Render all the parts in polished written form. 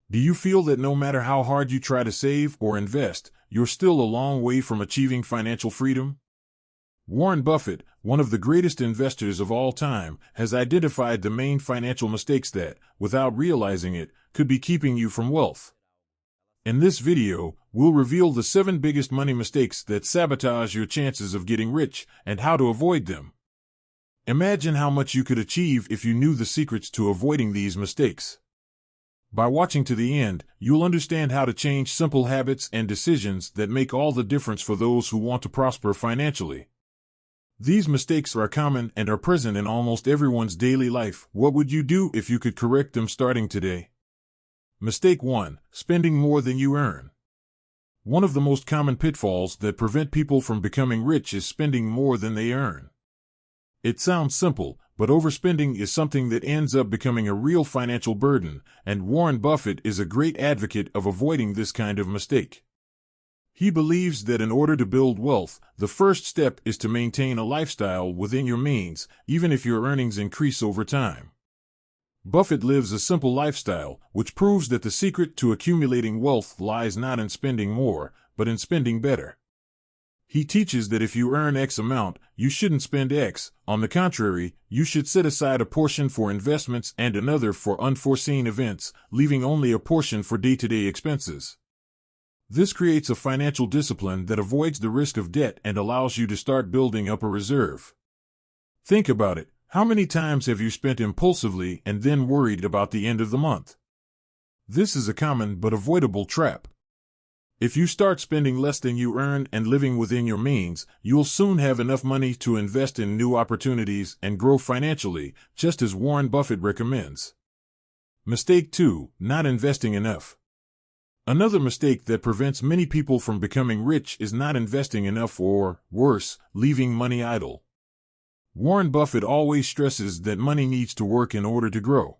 Do you feel that no matter how hard you try to save or invest, you're still a long way from achieving financial freedom? Warren Buffett, one of the greatest investors of all time, has identified the main financial mistakes that, without realizing it, could be keeping you from wealth. In this video, we'll reveal the 7 biggest money mistakes that sabotage your chances of getting rich and how to avoid them. Imagine how much you could achieve if you knew the secrets to avoiding these mistakes. By watching to the end, you'll understand how to change simple habits and decisions that make all the difference for those who want to prosper financially. These mistakes are common and are present in almost everyone's daily life. What would you do if you could correct them starting today? Mistake 1. Spending more than you earn. One of the most common pitfalls that prevent people from becoming rich is spending more than they earn. It sounds simple, but overspending is something that ends up becoming a real financial burden, and Warren Buffett is a great advocate of avoiding this kind of mistake. He believes that in order to build wealth, the first step is to maintain a lifestyle within your means, even if your earnings increase over time. Buffett lives a simple lifestyle, which proves that the secret to accumulating wealth lies not in spending more, but in spending better. He teaches that if you earn X amount, you shouldn't spend X. On the contrary, you should set aside a portion for investments and another for unforeseen events, leaving only a portion for day-to-day expenses. This creates a financial discipline that avoids the risk of debt and allows you to start building up a reserve. Think about it. How many times have you spent impulsively and then worried about the end of the month? This is a common but avoidable trap. If you start spending less than you earn and living within your means, you'll soon have enough money to invest in new opportunities and grow financially, just as Warren Buffett recommends. Mistake 2. Not investing enough. Another mistake that prevents many people from becoming rich is not investing enough or, worse, leaving money idle. Warren Buffett always stresses that money needs to work in order to grow.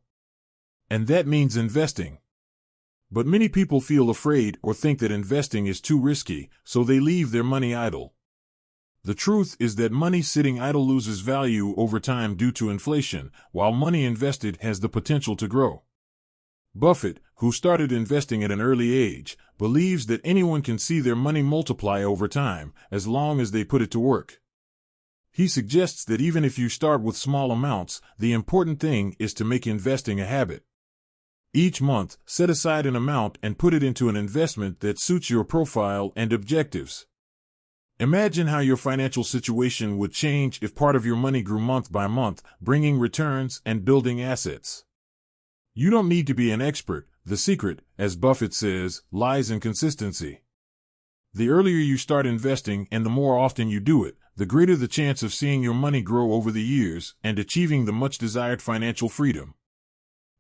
And that means investing. But many people feel afraid or think that investing is too risky, so they leave their money idle. The truth is that money sitting idle loses value over time due to inflation, while money invested has the potential to grow. Buffett, who started investing at an early age, believes that anyone can see their money multiply over time, as long as they put it to work. He suggests that even if you start with small amounts, the important thing is to make investing a habit. Each month, set aside an amount and put it into an investment that suits your profile and objectives. Imagine how your financial situation would change if part of your money grew month by month, bringing returns and building assets. You don't need to be an expert. The secret, as Buffett says, lies in consistency. The earlier you start investing and the more often you do it, the greater the chance of seeing your money grow over the years and achieving the much-desired financial freedom.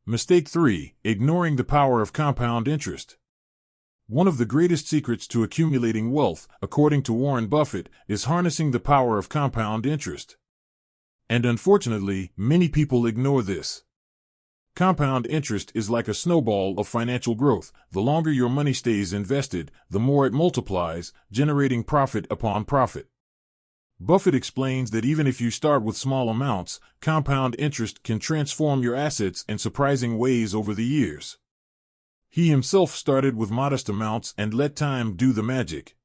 Mistake 3. Ignoring the power of compound interest. One of the greatest secrets to accumulating wealth, according to Warren Buffett, is harnessing the power of compound interest. And unfortunately, many people ignore this. Compound interest is like a snowball of financial growth. The longer your money stays invested, the more it multiplies, generating profit upon profit. Buffett explains that even if you start with small amounts, compound interest can transform your assets in surprising ways over the years. He himself started with modest amounts and let time do the magic.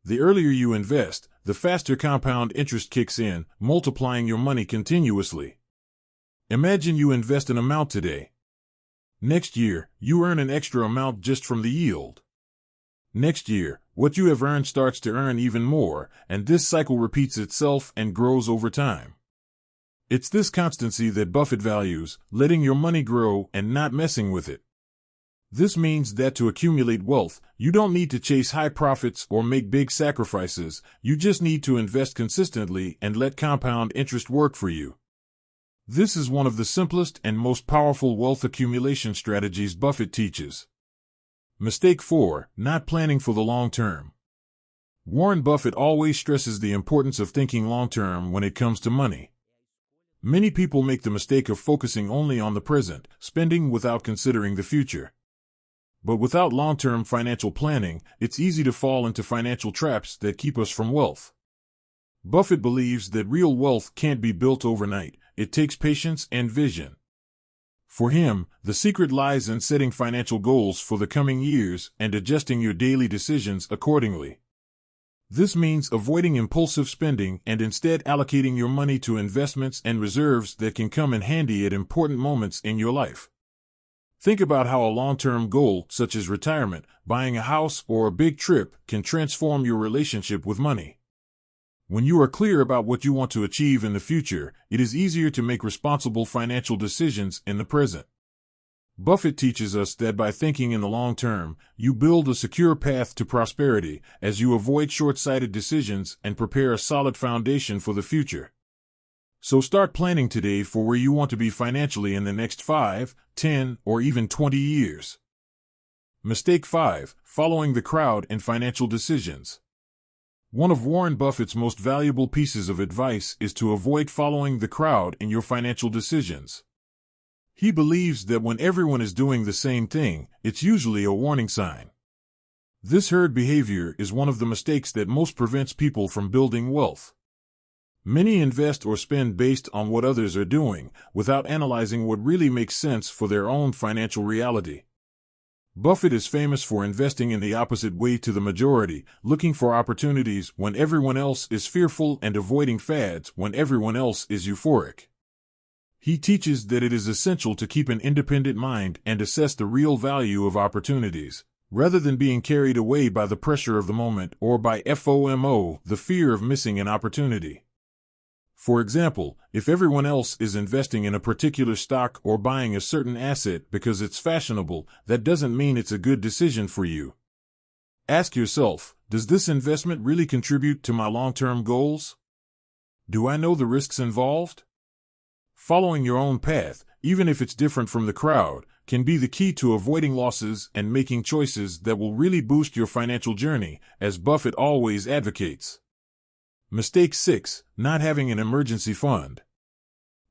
The earlier you invest, the faster compound interest kicks in, multiplying your money continuously. Imagine you invest an amount today. Next year, you earn an extra amount just from the yield. Next year, what you have earned starts to earn even more, and this cycle repeats itself and grows over time. It's this constancy that Buffett values, letting your money grow and not messing with it. This means that to accumulate wealth, you don't need to chase high profits or make big sacrifices. You just need to invest consistently and let compound interest work for you. This is one of the simplest and most powerful wealth accumulation strategies Buffett teaches. Mistake 4. Not planning for the long term. Warren Buffett always stresses the importance of thinking long term when it comes to money. Many people make the mistake of focusing only on the present, spending without considering the future. But without long-term financial planning, it's easy to fall into financial traps that keep us from wealth. Buffett believes that real wealth can't be built overnight. It takes patience and vision. For him, the secret lies in setting financial goals for the coming years and adjusting your daily decisions accordingly. This means avoiding impulsive spending and instead allocating your money to investments and reserves that can come in handy at important moments in your life. Think about how a long-term goal, such as retirement, buying a house, or a big trip, can transform your relationship with money. When you are clear about what you want to achieve in the future, it is easier to make responsible financial decisions in the present. Buffett teaches us that by thinking in the long term, you build a secure path to prosperity as you avoid short-sighted decisions and prepare a solid foundation for the future. So start planning today for where you want to be financially in the next 5, 10, or even 20 years. Mistake 5. Following the crowd in financial decisions. One of Warren Buffett's most valuable pieces of advice is to avoid following the crowd in your financial decisions. He believes that when everyone is doing the same thing, it's usually a warning sign. This herd behavior is one of the mistakes that most prevents people from building wealth. Many invest or spend based on what others are doing, without analyzing what really makes sense for their own financial reality. Buffett is famous for investing in the opposite way to the majority, looking for opportunities when everyone else is fearful and avoiding fads when everyone else is euphoric. He teaches that it is essential to keep an independent mind and assess the real value of opportunities, rather than being carried away by the pressure of the moment or by FOMO, the fear of missing an opportunity. For example, if everyone else is investing in a particular stock or buying a certain asset because it's fashionable, that doesn't mean it's a good decision for you. Ask yourself, does this investment really contribute to my long-term goals? Do I know the risks involved? Following your own path, even if it's different from the crowd, can be the key to avoiding losses and making choices that will really boost your financial journey, as Buffett always advocates. Mistake 6. Not having an emergency fund.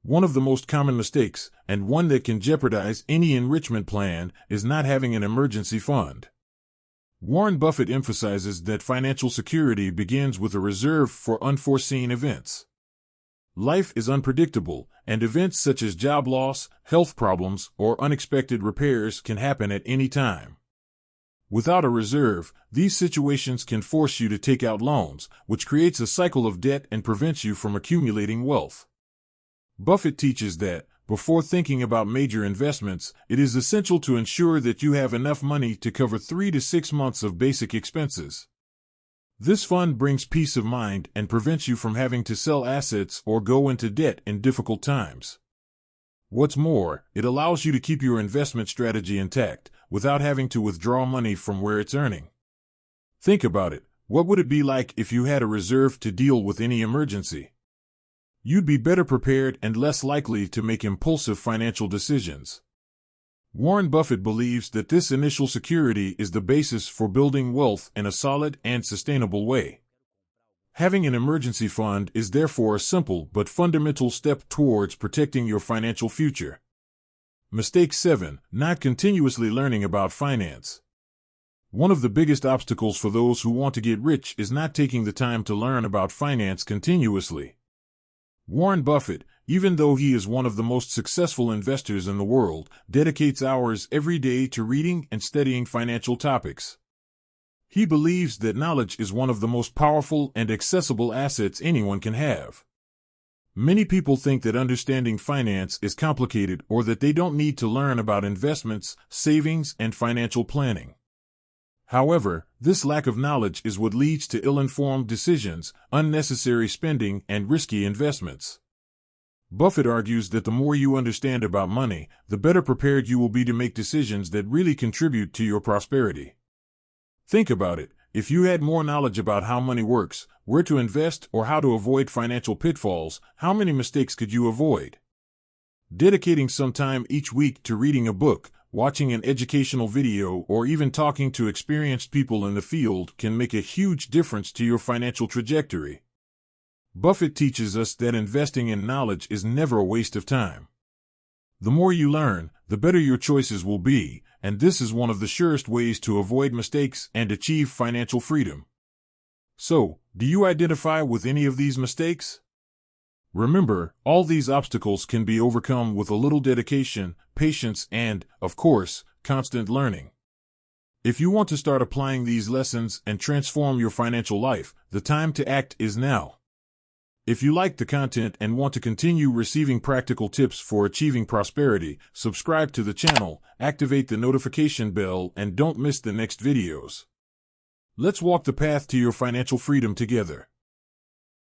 One of the most common mistakes, and one that can jeopardize any enrichment plan, is not having an emergency fund. Warren Buffett emphasizes that financial security begins with a reserve for unforeseen events. Life is unpredictable, and events such as job loss, health problems, or unexpected repairs can happen at any time. Without a reserve, these situations can force you to take out loans, which creates a cycle of debt and prevents you from accumulating wealth. Buffett teaches that, before thinking about major investments, it is essential to ensure that you have enough money to cover 3 to 6 months of basic expenses. This fund brings peace of mind and prevents you from having to sell assets or go into debt in difficult times. What's more, it allows you to keep your investment strategy intact, without having to withdraw money from where it's earning. Think about it. What would it be like if you had a reserve to deal with any emergency? You'd be better prepared and less likely to make impulsive financial decisions. Warren Buffett believes that this initial security is the basis for building wealth in a solid and sustainable way. Having an emergency fund is therefore a simple but fundamental step towards protecting your financial future. Mistake 7. Not continuously learning about finance. One of the biggest obstacles for those who want to get rich is not taking the time to learn about finance continuously. Warren Buffett, even though he is one of the most successful investors in the world, dedicates hours every day to reading and studying financial topics. He believes that knowledge is one of the most powerful and accessible assets anyone can have. Many people think that understanding finance is complicated or that they don't need to learn about investments, savings, and financial planning. However, this lack of knowledge is what leads to ill-informed decisions, unnecessary spending, and risky investments. Buffett argues that the more you understand about money, the better prepared you will be to make decisions that really contribute to your prosperity. Think about it. If you had more knowledge about how money works, where to invest, or how to avoid financial pitfalls, how many mistakes could you avoid? Dedicating some time each week to reading a book, watching an educational video, or even talking to experienced people in the field can make a huge difference to your financial trajectory. Buffett teaches us that investing in knowledge is never a waste of time. The more you learn, the better your choices will be, and this is one of the surest ways to avoid mistakes and achieve financial freedom. So, do you identify with any of these mistakes? Remember, all these obstacles can be overcome with a little dedication, patience, and, of course, constant learning. If you want to start applying these lessons and transform your financial life, the time to act is now. If you like the content and want to continue receiving practical tips for achieving prosperity, subscribe to the channel, activate the notification bell, and don't miss the next videos. Let's walk the path to your financial freedom together.